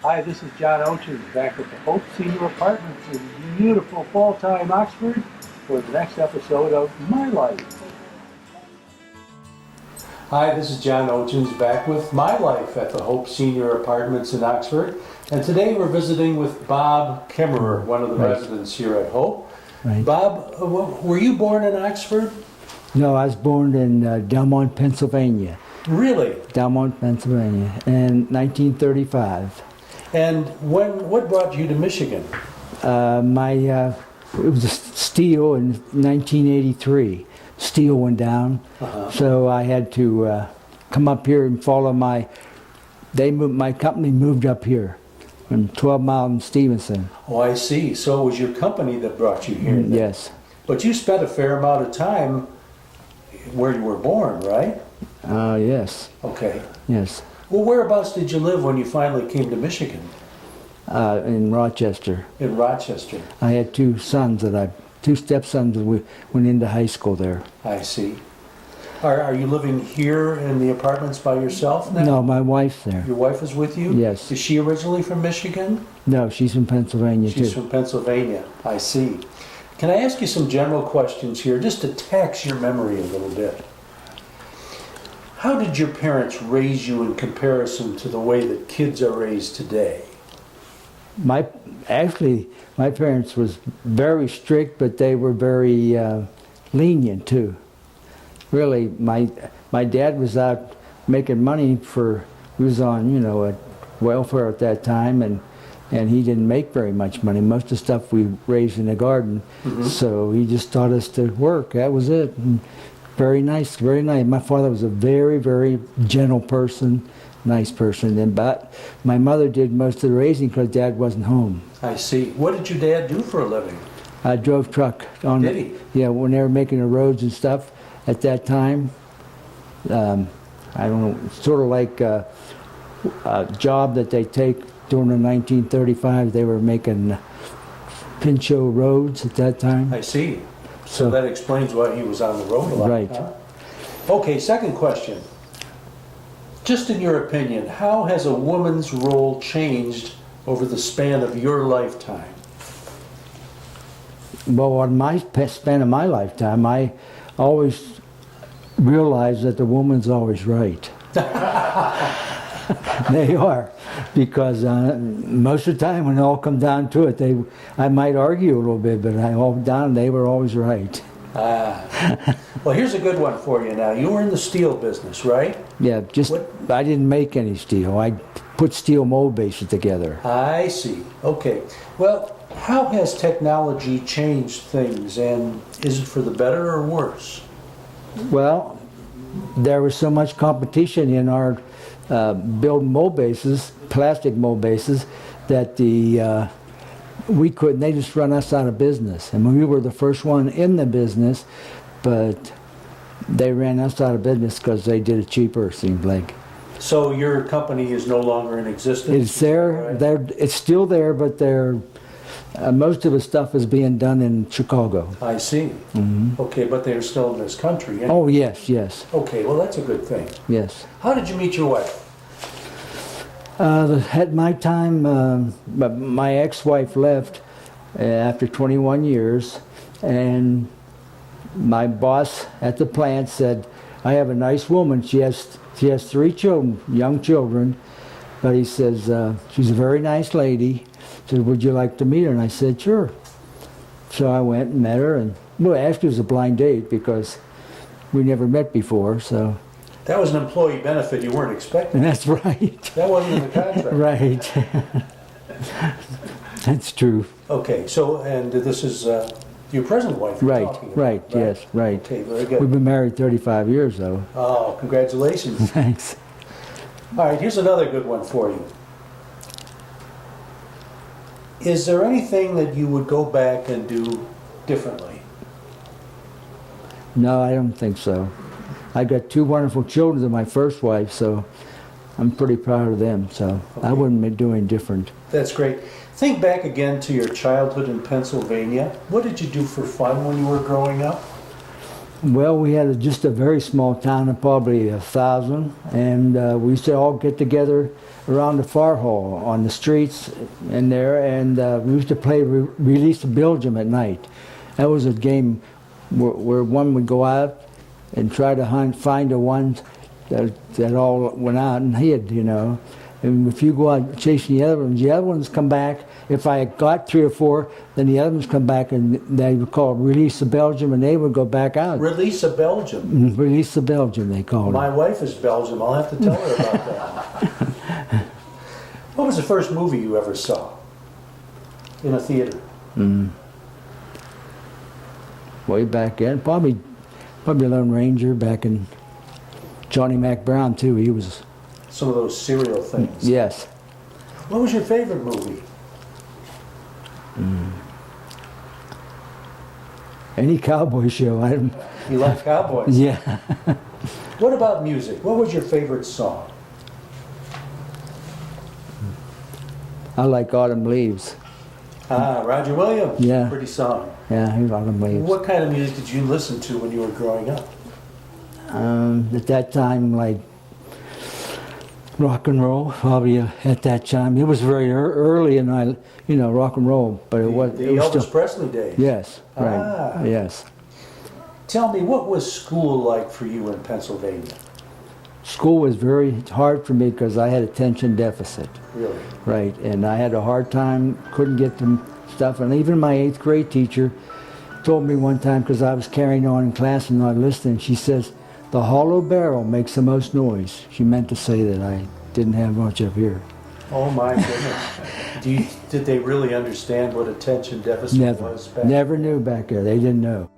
Hi, this is John Oetjens back at the Hope Senior Apartments in beautiful fall-time Oxford for the next episode of My Life. Hi, this is John Oetjens back with My Life at the Hope Senior Apartments in Oxford. And today we're visiting with Bob Kimmerer, one of the residents here at Hope. Right. Bob, were you born in Oxford? No, I was born in Delmont, Pennsylvania. Really? Delmont, Pennsylvania, in 1935. And what brought you to Michigan? It was a steel in 1983. Steel went down, so I had to come up here and follow my company moved up here from 12 Mile and Stevenson. Oh, I see. So it was your company that brought you here? Yes. But you spent a fair amount of time where you were born, right? Yes. Okay. Yes. Well, whereabouts did you live when you finally came to Michigan? In Rochester. In Rochester. I had two stepsons that went into high school there. I see. Are you living here in the apartments by yourself now? No, my wife's there. Your wife is with you? Yes. Is she originally from Michigan? No, she's from Pennsylvania too. She's from Pennsylvania. I see. Can I ask you some general questions here, just to tax your memory a little bit? How did your parents raise you in comparison to the way that kids are raised today? My parents was very strict, but they were very lenient too. Really, my dad was out making money he was on welfare at that time, and he didn't make very much money. Most of the stuff we raised in the garden, so he just taught us to work. That was it. And very nice, very nice. My father was a very, very gentle person, nice person. But my mother did most of the raising because Dad wasn't home. I see. What did your dad do for a living? I drove truck. Did he? Yeah, when they were making the roads and stuff at that time. I don't know, sort of like a job that they take during the 1935. They were making Pinchot roads at that time. I see. So that explains why he was on the road a lot. Right. Huh? Okay, second question. Just in your opinion, how has a woman's role changed over the span of your lifetime? Well, on my span of my lifetime, I always realized that the woman's always right. They are, because most of the time when it all come down to it, I might argue a little bit, but they were always right. Well, here's a good one for you now. You were in the steel business, right? Yeah, I didn't make any steel. I put steel mold bases together. I see. Okay. Well, how has technology changed things, and is it for the better or worse? Well, there was so much competition in our building mold bases, plastic mold bases, that we couldn't. They just run us out of business. And we were the first one in the business, but they ran us out of business because they did it cheaper, it seemed like. So your company is no longer in existence? It's there. Right? It's still there, but most of the stuff is being done in Chicago. I see. Okay, but they're still in this country. Oh, yes, yes. Okay, well, that's a good thing. Yes. How did you meet your wife? At my time, my ex-wife left after 21 years, and my boss at the plant said, I have a nice woman. She has 3 children, young children, but he says, she's a very nice lady. He said, would you like to meet her? And I said, sure. So I went and met her, and actually it was a blind date because we never met before, so. That was an employee benefit you weren't expecting. That's right. That wasn't in the contract. Right. That's true. Okay, so, and this is your present wife you're talking about, right, yes, right. Okay, very good. We've been married 35 years, though. Oh, congratulations. Thanks. All right, here's another good one for you. Is there anything that you would go back and do differently? No, I don't think so. I got 2 wonderful children to my first wife, so I'm pretty proud of them, so I wouldn't be doing different. That's great. Think back again to your childhood in Pennsylvania. What did you do for fun when you were growing up? Well, we had just a very small town of probably 1,000, and we used to all get together around the fire hall on the streets in there, and we used to play Release of Belgium at night. That was a game where one would go out and try to find the ones that all went out and hid, you know. And if you go out chasing the other ones come back. If I got 3 or 4, then the other ones come back and they would call Release of Belgium, and they would go back out. Release of Belgium? Release of Belgium, they called it. My wife is Belgium. I'll have to tell her about that. What was the first movie you ever saw in a theater? Way back then, probably Lone Ranger back in Johnny Mac Brown too. He was some of those serial things. Yes. What was your favorite movie? Any cowboy show. You like cowboys? Yeah. What about music? What was your favorite song? I like Autumn Leaves. Ah, Roger Williams. Yeah. Pretty song. Yeah, he's Autumn Leaves. What kind of music did you listen to when you were growing up? At that time, like rock and roll, probably at that time. It was very early in my, rock and roll, but it was the Elvis Presley days. Yes, right. Ah. Yes. Tell me, what was school like for you in Pennsylvania? School was very hard for me because I had attention deficit. Really? Right, and I had a hard time, couldn't get the stuff, and even my 8th grade teacher told me one time, because I was carrying on in class and not listening, she says, "The hollow barrel makes the most noise." She meant to say that I didn't have much up here. Oh my goodness. Did they really understand what attention deficit was back Never knew back there. They didn't know.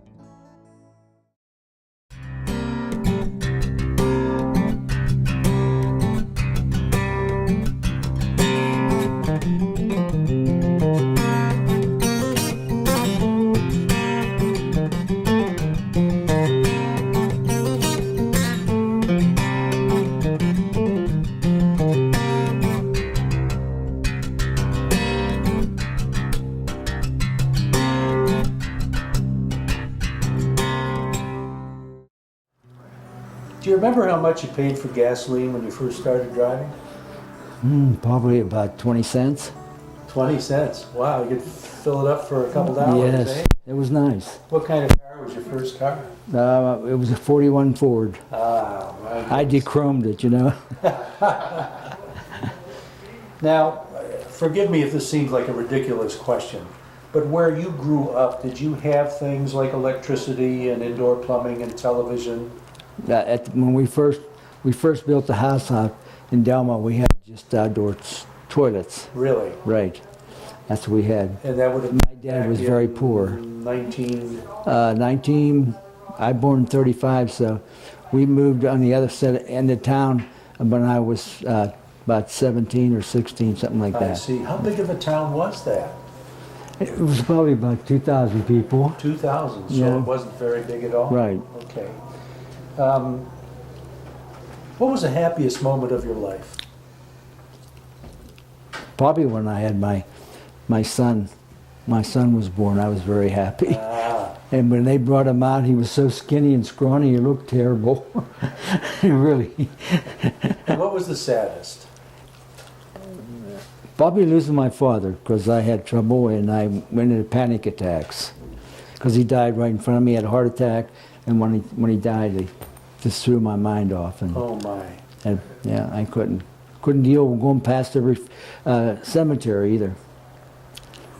Do you remember how much you paid for gasoline when you first started driving? Probably about 20 cents. 20 cents. Wow, you could fill it up for a couple dollars, Yes, eh? it was nice. What kind of car was your first car? It was a 41 Ford. Ah, right. I dechromed it, Now, forgive me if this seems like a ridiculous question, but where you grew up, did you have things like electricity and indoor plumbing and television? When we first built the house out in Delma, we had just outdoor toilets. Really? Right. That's what we had. And that would have My dad was very poor. 19... I born in 35, so we moved on the other end of town when I was about 17 or 16, something like that. I see. How big of a town was that? It was probably about 2,000 people. 2,000, so Yeah. it wasn't very big at all? Right. Okay. What was the happiest moment of your life? Probably when I had my son. My son was born. I was very happy. Ah, And when they brought him out, he was so skinny and scrawny, he looked terrible. Really. and what was the saddest? Probably losing my father, because I had trouble and I went into panic attacks. Because he died right in front of me, had a heart attack, and when he died, he just threw my mind off. And, Oh my. and yeah, I couldn't deal with going past the cemetery either.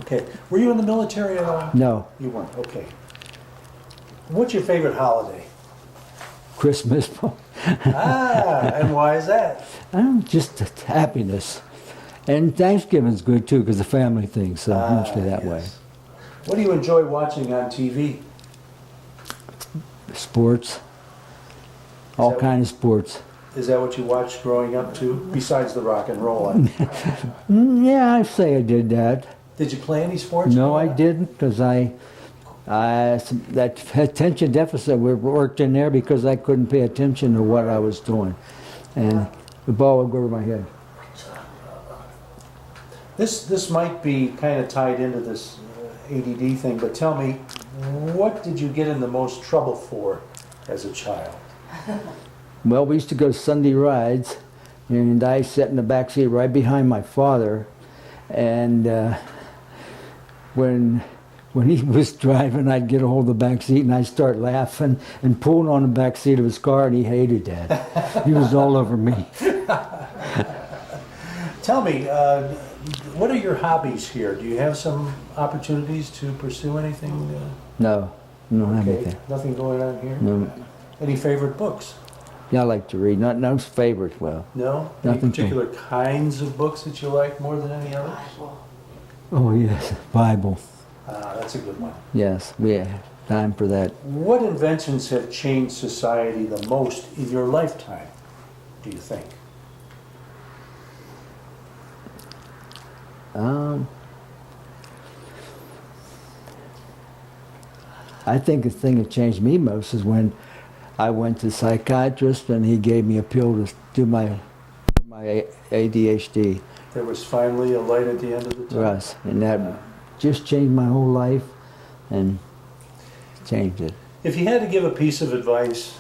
Okay. Were you in the military at all? No, You weren't. Okay. What's your favorite holiday? Christmas, And why is that? just happiness. And Thanksgiving's good too, because the family thing, so mostly that yes. way. What do you enjoy watching on TV? Sports, all that- kind of sports. Is that what you watched growing up too? Besides the rock and roll. Yeah, I say I did that. Did you play any sports? No, I growing up? didn't, because that attention deficit worked in there because I couldn't pay attention to what I was doing, and the ball would go over my head. This might be kind of tied into this ADD thing, but tell me, what did you get in the most trouble for as a child? Well, we used to go Sunday rides, and I sat in the back seat right behind my father. And when he was driving, I'd get a hold of the back seat and I'd start laughing and pulling on the back seat of his car, and he hated that. He was all over me. Tell me, what are your hobbies here? Do you have some opportunities to pursue anything? No, don't have Okay, anything. nothing going on here? No. Any favorite books? Yeah, I like to read. Not no favorite. Well, No? Any Nothing particular kinds of books that you like more than any others? oh yes, Bible. That's a good one. Yes, we have time for that. What inventions have changed society the most in your lifetime, do you think? I think the thing that changed me most is when I went to the psychiatrist and he gave me a pill to do my ADHD. There was finally a light at the end of the tunnel. Russ, and that just changed my whole life and changed it. If you had to give a piece of advice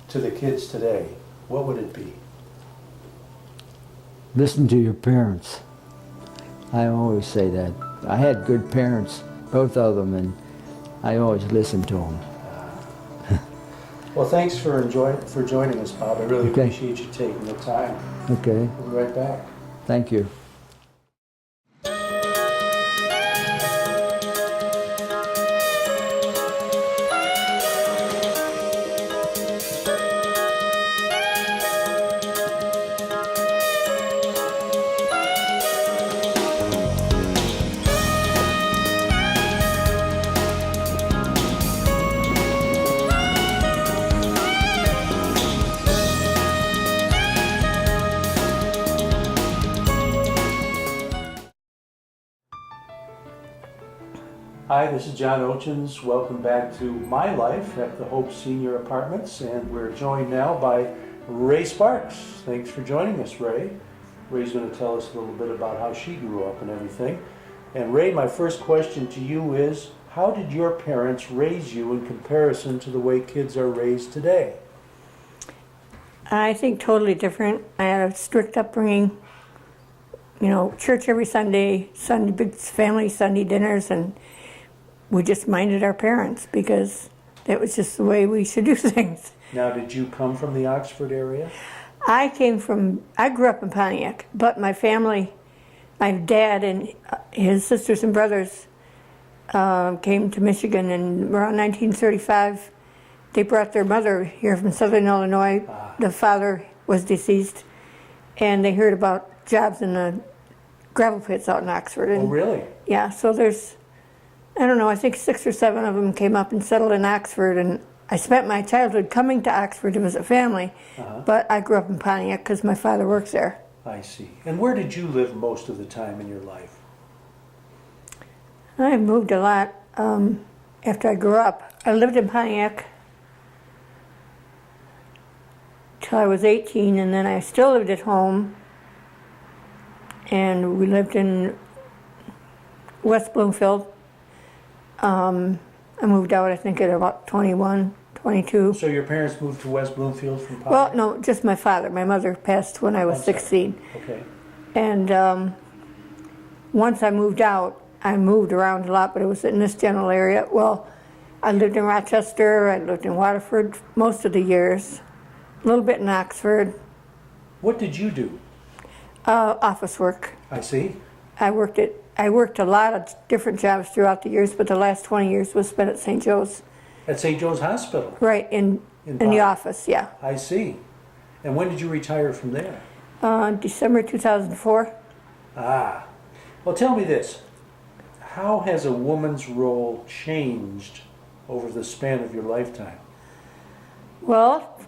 to the kids today, what would it be? Listen to your parents. I always say that. I had good parents, both of them, and I always listened to them. Well, thanks for joining us, Bob. I really Okay. appreciate you taking the time. Okay, We'll be right back. thank you. Hi, this is John Oetjens. Welcome back to My Life at the Hope Senior Apartments, and we're joined now by Ray Sparks. Thanks for joining us, Ray. Ray's going to tell us a little bit about how she grew up and everything. And Ray, my first question to you is, how did your parents raise you in comparison to the way kids are raised today? I think totally different. I had a strict upbringing, church every Sunday, big family Sunday dinners, and we just minded our parents because that was just the way we should do things. Now, did you come from the Oxford area? I grew up in Pontiac, but my family, my dad and his sisters and brothers came to Michigan in around 1935. They brought their mother here from Southern Illinois. The father was deceased, and they heard about jobs in the gravel pits out in Oxford. And Oh, really? yeah, so there's, I don't know, I think 6 or 7 of them came up and settled in Oxford, and I spent my childhood coming to Oxford to visit family, but I grew up in Pontiac because my father works there. I see. And where did you live most of the time in your life? I moved a lot after I grew up. I lived in Pontiac till I was 18, and then I still lived at home, and we lived in West Bloomfield. I moved out, I think, at about 21, 22. So your parents moved to West Bloomfield from Pontiac? Well, no, just my father. My mother passed when I was I'm sorry. 16. Okay. And once I moved out, I moved around a lot, but it was in this general area. Well, I lived in Rochester, I lived in Waterford most of the years, a little bit in Oxford. What did you do? Office work. I see. I worked a lot of different jobs throughout the years, but the last 20 years was spent at St. Joe's. At St. Joe's Hospital? Right, in the Pontiac. office, yeah. I see. And when did you retire from there? December 2004. Ah. Well, tell me this. How has a woman's role changed over the span of your lifetime? Well,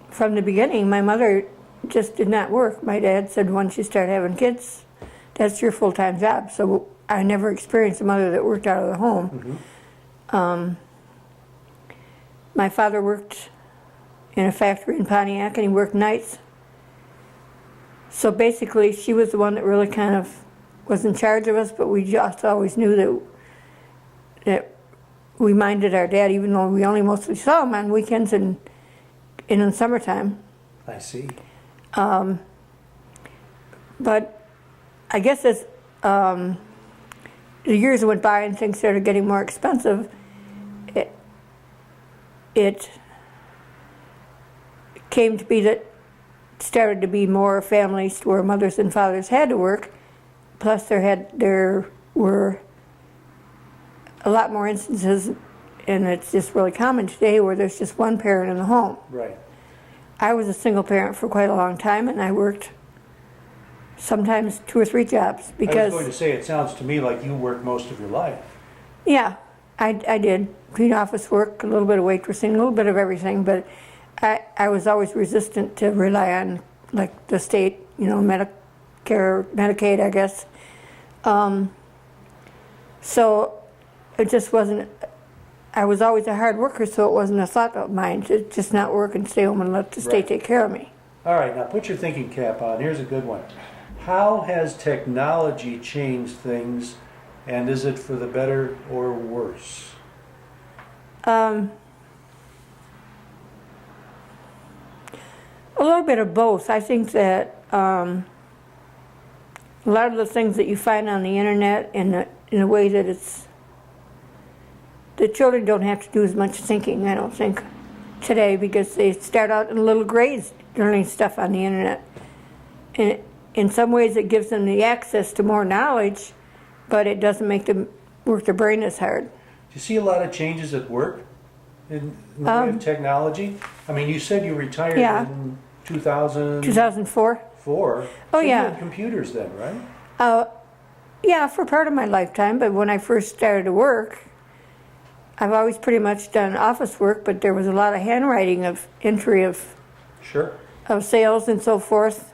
from the beginning, my mother just did not work. My dad said once you start having kids, that's your full-time job. So I never experienced a mother that worked out of the home. Mm-hmm. My father worked in a factory in Pontiac, and he worked nights. So basically, she was the one that really kind of was in charge of us, but we just always knew that we minded our dad, even though we only mostly saw him on weekends and in the summertime. I see. But I guess as the years went by and things started getting more expensive, it came to be that started to be more families where mothers and fathers had to work. Plus, there were a lot more instances, and it's just really common today, where there's just one parent in the home. Right. I was a single parent for quite a long time, and I worked sometimes 2 or 3 jobs I because. was going to say, it sounds to me like you worked most of your life. Yeah, I did. Between office work, a little bit of waitressing, a little bit of everything, but I was always resistant to rely on, like, the state, Medicare, Medicaid, I guess. So it just wasn't, I was always a hard worker, so it wasn't a thought of mine to just not work and stay home and let the state take care of me. All right, now put your thinking cap on. Here's a good one. How has technology changed things, and is it for the better or worse? A little bit of both. I think that a lot of the things that you find on the internet in a way that the children don't have to do as much thinking, I don't think, today, because they start out in little grades learning stuff on the internet. And in some ways it gives them the access to more knowledge, but it doesn't make them work their brain as hard. Do you see a lot of changes at work in the way of technology? I mean, you said you retired in 2004? 4. Oh, You yeah. had computers then, right? Yeah, for part of my lifetime, but when I first started to work, I've always pretty much done office work, but there was a lot of handwriting of entry of Sure. sales and so forth,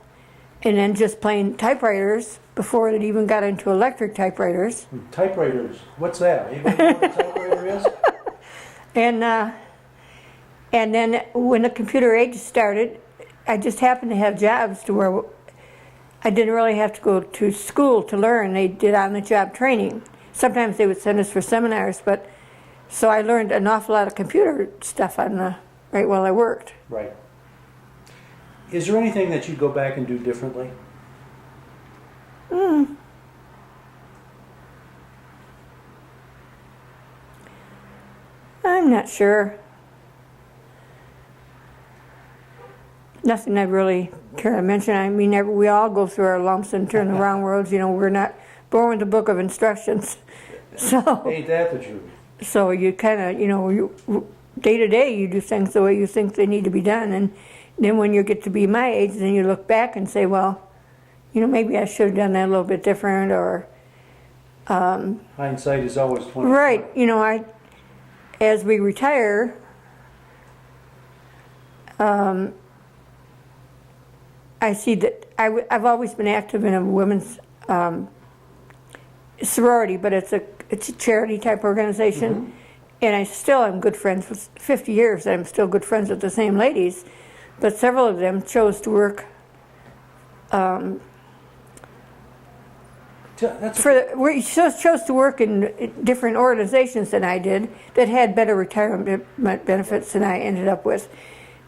and then just plain typewriters before it even got into electric typewriters. Typewriters. What's that? Anybody know what a typewriter is? And then when the computer age started, I just happened to have jobs to where I didn't really have to go to school to learn. They did on-the-job training. Sometimes they would send us for seminars, but so I learned an awful lot of computer stuff right while I worked. Right. Is there anything that you'd go back and do differently? I'm not sure. Nothing I really care to mention. I mean, we all go through our lumps and turn around worlds. We're not born with a book of instructions. So, Ain't that the truth? so you kind of, day to day, you do things the way you think they need to be done. And then when you get to be my age, then you look back and say, well, maybe I should have done that a little bit different, or... Hindsight is always 20. Right. As we retire, I see that I've always been active in a women's sorority, but it's a charity type organization, and I still am good friends with 50 years. I'm still good friends with the same ladies, but several of them chose to work chose to work in different organizations than I did that had better retirement benefits than I ended up with.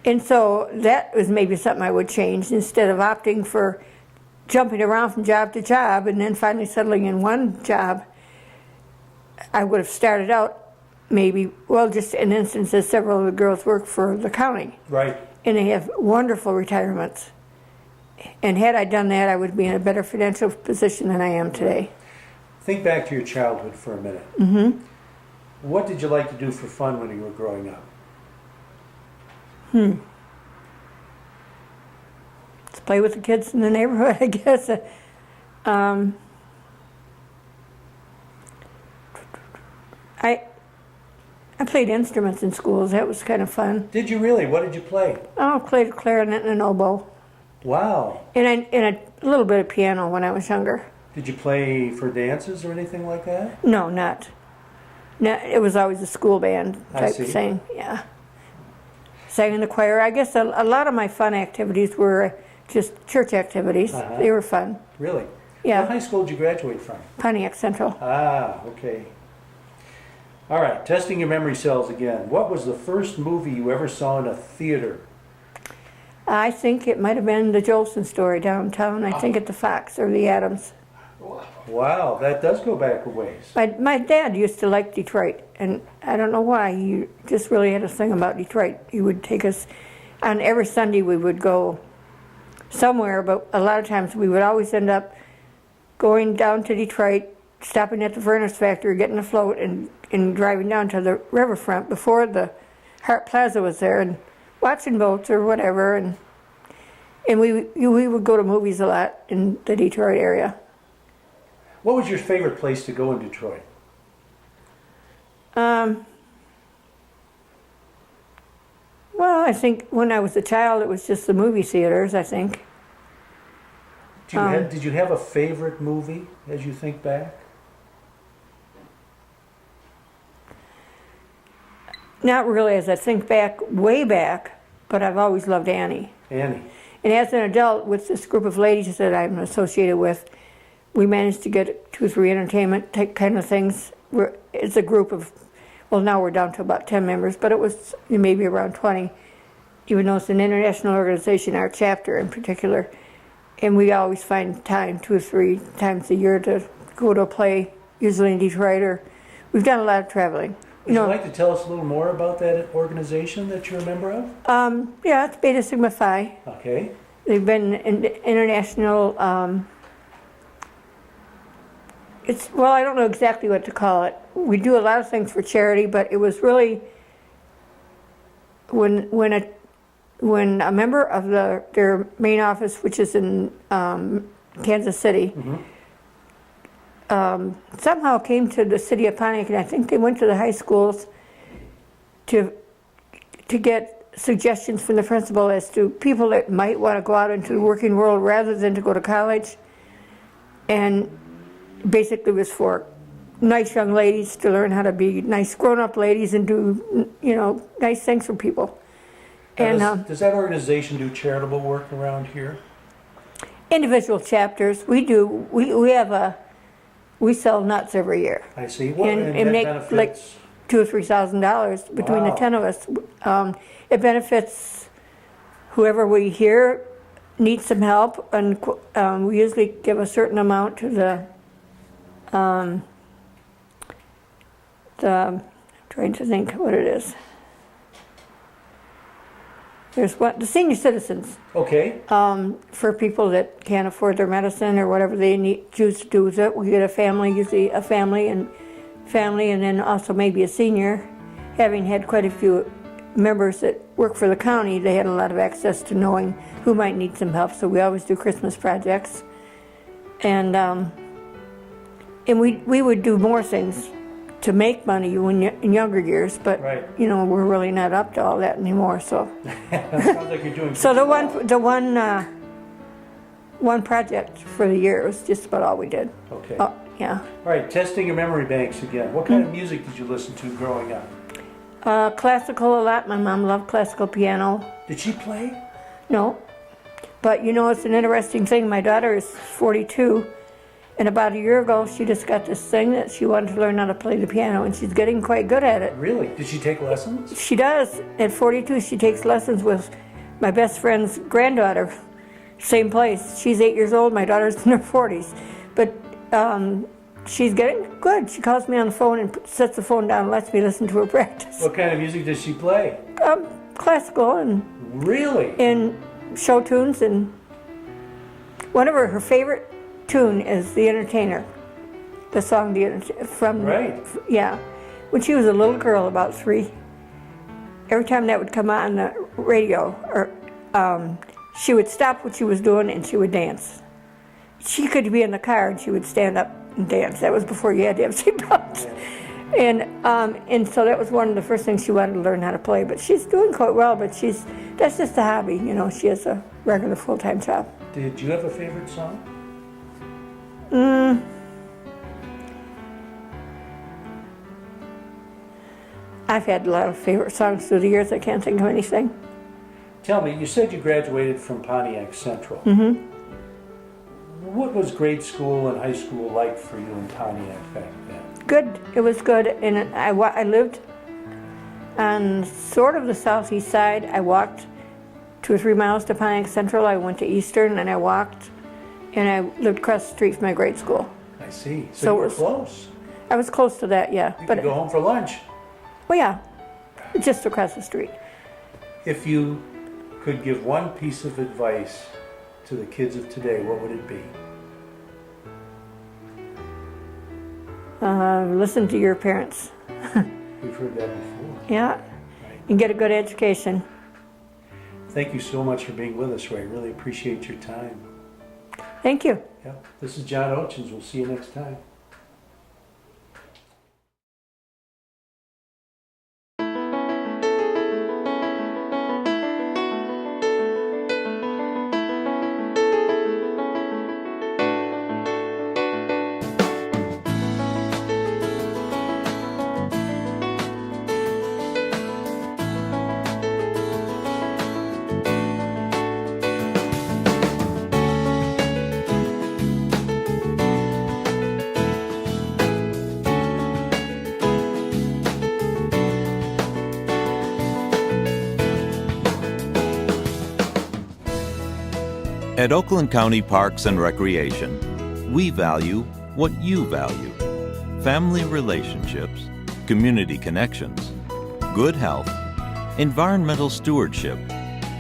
And so that was maybe something I would change. Instead of opting for jumping around from job to job and then finally settling in one job, I would have started out just in instances, several of the girls work for the county. Right. And they have wonderful retirements. And had I done that, I would be in a better financial position than I am today. Think back to your childhood for a minute. Mm-hmm. What did you like to do for fun when you were growing up? To play with the kids in the neighborhood, I guess. I played instruments in schools. That was kind of fun. Did you really? What did you play? I played clarinet and an oboe. Wow. And a little bit of piano when I was younger. Did you play for dances or anything like that? No, not. No, it was always a school band type thing. Yeah. Sang in the choir. I guess a lot of my fun activities were just church activities. They were fun. Really? Yeah. What high school did you graduate from? Pontiac Central. Ah, okay. All right, testing your memory cells again. What was the first movie you ever saw in a theater? I think it might have been the Jolson story downtown. I think at the Fox or the Adams. Wow, that does go back a ways. My dad used to like Detroit, and I don't know why. He just really had a thing about Detroit. He would take us, on every Sunday we would go somewhere, but a lot of times we would always end up going down to Detroit, stopping at the furnace factory, getting a float, and driving down to the riverfront before the Hart Plaza was there, and watching boats or whatever. And we would go to movies a lot in the Detroit area. What was your favorite place to go in Detroit? Well, I think when I was a child, it was just the movie theaters, I think. Did you have a favorite movie as you think back? Not really as I think back, way back, but I've always loved Annie. Annie. And as an adult, with this group of ladies that I'm associated with, we managed to get 2 or 3 entertainment type kind of things. It's a group of, well, now we're down to about 10 members, but it was maybe around 20, even though it's an international organization, our chapter in particular. And we always find time 2 or 3 times a year to go to a play, usually in Detroit, or we've done a lot of traveling. Would you like to tell us a little more about that organization that you're a member of? Yeah, it's Beta Sigma Phi. Okay. They've been in international, well, I don't know exactly what to call it. We do a lot of things for charity, but it was really when a member of their main office, which is in Kansas City, somehow came to the city of Pontiac, and I think they went to the high schools to get suggestions from the principal as to people that might want to go out into the working world rather than to go to college. And basically it was for nice young ladies to learn how to be nice grown-up ladies and do, nice things for people. And does that organization do charitable work around here? Individual chapters, we do. We sell nuts every year. I see. What and make benefits? like $2,000 or $3,000 between the 10 of us. It benefits whoever we hear needs some help, and we usually give a certain amount to the I'm trying to think what it is. There's the senior citizens. Okay. For people that can't afford their medicine or whatever they choose to do with it. We get a family, usually a family, and then also maybe a senior. Having had quite a few members that work for the county, they had a lot of access to knowing who might need some help. So we always do Christmas projects, and we would do more things to make money in younger years, but right. We're really not up to all that anymore. So sounds like you're doing. So one project for the year was just about all we did. Okay. Yeah. All right, testing your memory banks again. What kind of music did you listen to growing up? Classical a lot. My mom loved classical piano. Did she play? No, but it's an interesting thing. My daughter is 42. And about a year ago, she just got this thing that she wanted to learn how to play the piano, and she's getting quite good at it. Really? Did she take lessons? She does. At 42, she takes lessons with my best friend's granddaughter. Same place. She's 8 years old. My daughter's in her 40s. But she's getting good. She calls me on the phone and sets the phone down and lets me listen to her practice. What kind of music does she play? Classical and really? And show tunes. And one of her favorite tune is The Entertainer, the song The Entertainer from yeah, when she was a little girl, about 3. Every time that would come on the radio, or she would stop what she was doing and she would dance. She could be in the car and she would stand up and dance. That was before you had to have seatbelts. And so that was one of the first things she wanted to learn how to play. But she's doing quite well. But that's just a hobby. She has a regular full-time job. Did you have a favorite song? I've had a lot of favorite songs through the years. I can't think of anything. Tell me, you said you graduated from Pontiac Central. Mm-hmm. what was grade school and high school like for you in Pontiac back then? Good. It was good. And I lived on sort of the southeast side. I walked 2 or 3 miles to Pontiac Central. I went to Eastern and I walked, and I lived across the street from my grade school. I see. So So it you were was- close. I was close to that, yeah. You But could go home for lunch. well, yeah, just across the street. If you could give one piece of advice to the kids of today, what would it be? Listen to your parents. We've heard that before. Yeah, and get a good education. Thank you so much for being with us, Ray. Really appreciate your time. Thank you. Yeah. This is John Oetjens. We'll see you next time. At Oakland County Parks and Recreation, we value what you value: family relationships, community connections, good health, environmental stewardship,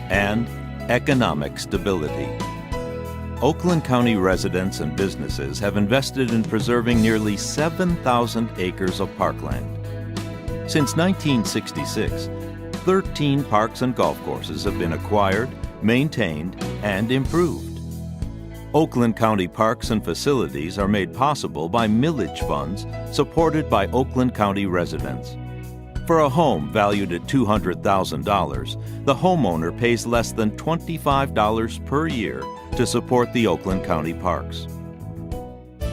and economic stability. Oakland County residents and businesses have invested in preserving nearly 7,000 acres of parkland. Since 1966, 13 parks and golf courses have been acquired, maintained, and improved. Oakland County parks and facilities are made possible by millage funds supported by Oakland County residents. For a home valued at $200,000, the homeowner pays less than $25 per year to support the Oakland County parks.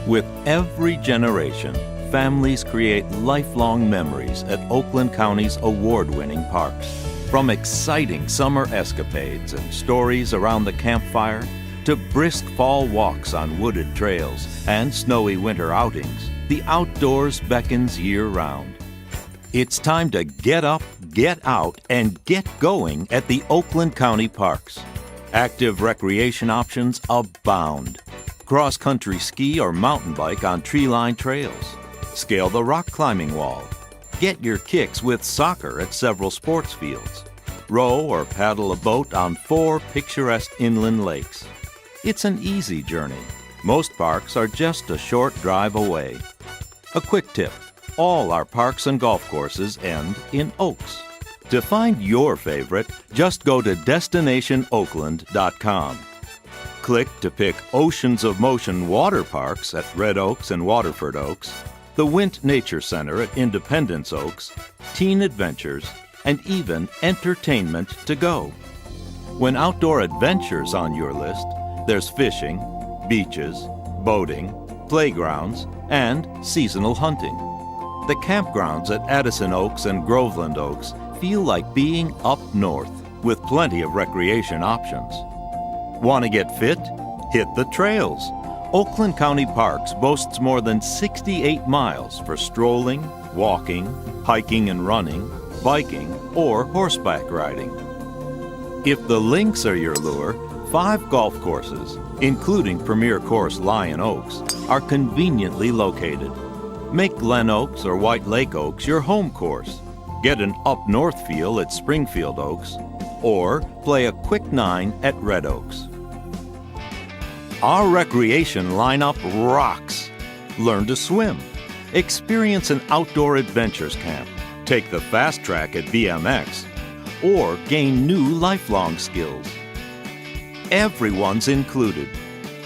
With every generation, families create lifelong memories at Oakland County's award-winning parks. From exciting summer escapades and stories around the campfire to brisk fall walks on wooded trails and snowy winter outings, the outdoors beckons year-round. It's time to get up, get out, and get going at the Oakland County parks. Active recreation options abound. Cross-country ski or mountain bike on tree-lined trails. Scale the rock climbing wall. Get your kicks with soccer at several sports fields. Row or paddle a boat on 4 picturesque inland lakes. It's an easy journey. Most parks are just a short drive away. A quick tip: all our parks and golf courses end in Oaks. To find your favorite, just go to destinationoakland.com. Click to pick Oceans of Motion water parks at Red Oaks and Waterford Oaks, the Wint Nature Center at Independence Oaks, Teen Adventures, and even entertainment to go. When outdoor adventures on your list, there's fishing, beaches, boating, playgrounds, and seasonal hunting. The campgrounds at Addison Oaks and Groveland Oaks feel like being up north with plenty of recreation options. Want to get fit? Hit the trails. Oakland County Parks boasts more than 68 miles for strolling, walking, hiking and running, biking, or horseback riding. If the links are your lure, 5 golf courses, including premier course Lion Oaks, are conveniently located. Make Glen Oaks or White Lake Oaks your home course. Get an up-north feel at Springfield Oaks, or play a quick 9 at Red Oaks. Our recreation lineup rocks. Learn to swim. Experience an outdoor adventures camp. Take the fast track at BMX, or gain new lifelong skills. Everyone's included.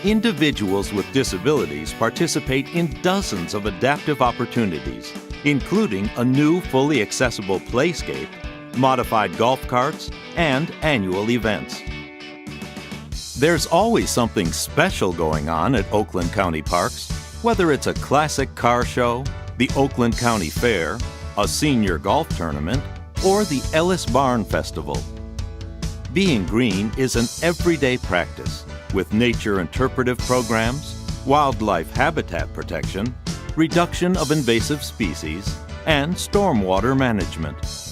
Individuals with disabilities participate in dozens of adaptive opportunities, including a new fully accessible playscape, modified golf carts, and annual events. There's always something special going on at Oakland County Parks, whether it's a classic car show, the Oakland County Fair, a senior golf tournament, or the Ellis Barn Festival. Being green is an everyday practice with nature interpretive programs, wildlife habitat protection, reduction of invasive species, and stormwater management.